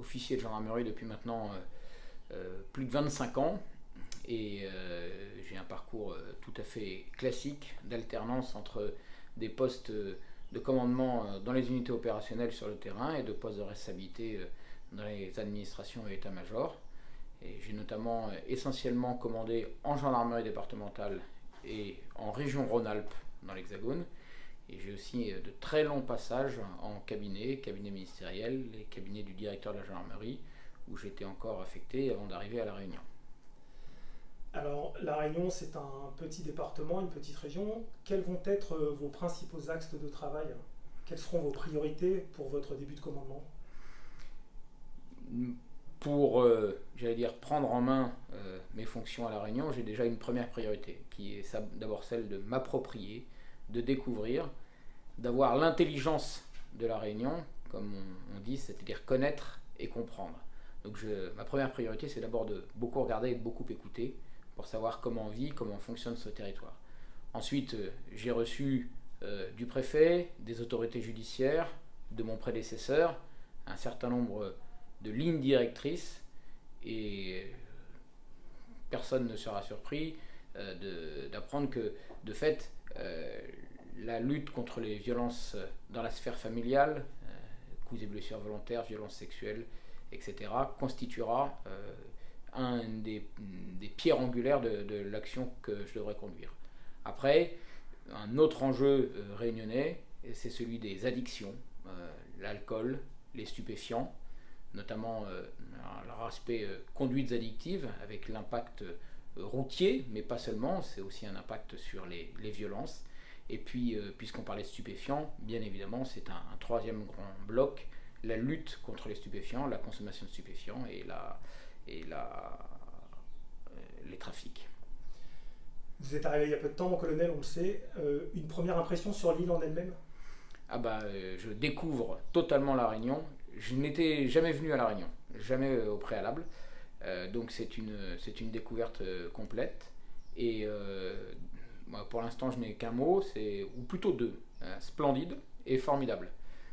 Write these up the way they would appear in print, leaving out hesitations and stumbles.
officier de gendarmerie depuis maintenant plus de 25 ans. Et j'ai un parcours tout à fait classique d'alternance entre des postes de commandement dans les unités opérationnelles sur le terrain et de postes de responsabilité dans les administrations et états-majors. Et j'ai notamment essentiellement commandé en gendarmerie départementale et en région Rhône-Alpes dans l'Hexagone. Et j'ai aussi de très longs passages en cabinet ministériel, les cabinets du directeur de la gendarmerie, où j'étais encore affecté avant d'arriver à La Réunion. Alors, La Réunion, c'est un petit département, une petite région. Quels vont être vos principaux axes de travail? Quelles seront vos priorités pour votre début de commandement? Pour, j'allais dire, prendre en main mes fonctions à La Réunion, j'ai déjà une première priorité, qui est d'abord celle de m'approprier, de découvrir, d'avoir l'intelligence de La Réunion, comme on dit, c'est-à-dire connaître et comprendre. Donc ma première priorité, c'est d'abord de beaucoup regarder et de beaucoup écouter, pour savoir comment vit, comment fonctionne ce territoire. Ensuite, j'ai reçu du préfet, des autorités judiciaires, de mon prédécesseur, un certain nombre de lignes directrices, et personne ne sera surpris d'apprendre que, de fait, la lutte contre les violences dans la sphère familiale, coups et blessures volontaires, violences sexuelles, etc., constituera un des pierres angulaires de l'action que je devrais conduire. Après, un autre enjeu réunionnais, c'est celui des addictions, l'alcool, les stupéfiants, notamment leur aspect conduites addictives, avec l'impact routier, mais pas seulement, c'est aussi un impact sur les violences. Et puis, puisqu'on parlait de stupéfiants, bien évidemment, c'est un troisième grand bloc, la lutte contre les stupéfiants, la consommation de stupéfiants et les trafics. Vous êtes arrivé il y a peu de temps, mon colonel, on le sait. Une première impression sur l'île en elle-même? Je découvre totalement La Réunion. Je n'étais jamais venu à La Réunion, jamais au préalable. Donc c'est une découverte complète. Et moi, pour l'instant, je n'ai qu'un mot, ou plutôt deux, hein, splendide et formidable.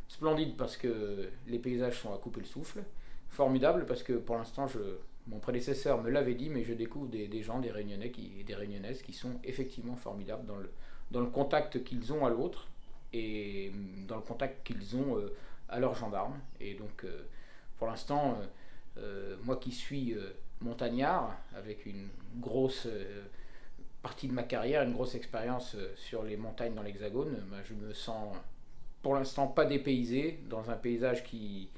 Splendide parce que les paysages sont à couper le souffle. Formidable parce que pour l'instant, mon prédécesseur me l'avait dit, mais je découvre des gens, des Réunionnais et des Réunionnaises qui sont effectivement formidables dans le contact qu'ils ont à l'autre et dans le contact qu'ils ont à leurs gendarmes. Et donc, pour l'instant, moi qui suis montagnard, avec une grosse partie de ma carrière, une grosse expérience sur les montagnes dans l'Hexagone, je me sens pour l'instant pas dépaysé dans un paysage qui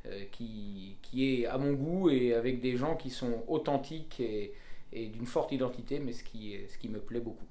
est à mon goût et avec des gens qui sont authentiques et d'une forte identité, mais ce qui me plaît beaucoup.